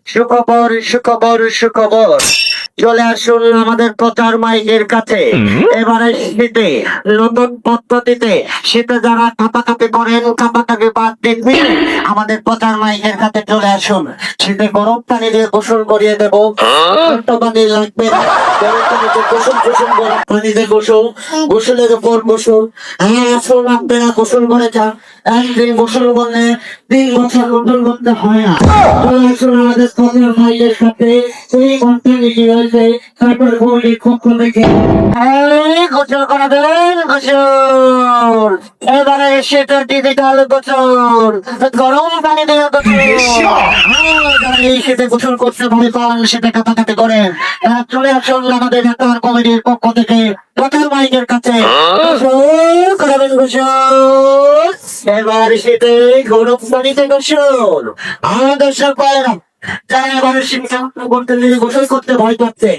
সুখবর সুখবর সুখবর, চলে আসুন আমাদের প্রচার মাইকের কাছে। এবারে শীতে নতুন পদ্ধতিতে, শীতে যারা কাঁপাকাঁপি করেন কাঁপাকাঁপি বাদ দিন, আমাদের প্রচার মাইকের কাছে চলে আসুন। শীতে গরম পানি দিয়ে গোসল করিয়ে দেবো, ঠান্ডা পানি লাগবে না। গরম পানিতে গোসল গোসল, গরম পানিতে গোসল, গোসলের উপর গোসল। হ্যাঁ, আসুন আপনারা গোসল করে যান। একদিন গোসল করলে 3 বছর গোসল করতে হয় না। চলে আসুন আমাদের প্রচার মাইকের কাছে। সেই কোম্পানি কি হয়েছে তারপর বলি পক্ষ থেকে গোসল করাবেন, গোসল। এবারে সেটা ডিজিটাল গোসল, গরম পানি দিয়ে গোসল। এই শীতে গোসল করতে ভয় পান, সেটা কাটাকাটি করেন, চলে আসুন আমাদের নেতার কমিটির পক্ষ থেকে প্রচার মাইকের কাছে। গোসল করাবেন, গোসল। এবার শীতে গরম পানিতে গোসল। দর্শক পায়রা যারা এবারে শীতে করতে গোসল করতে ভয় পাচ্ছে,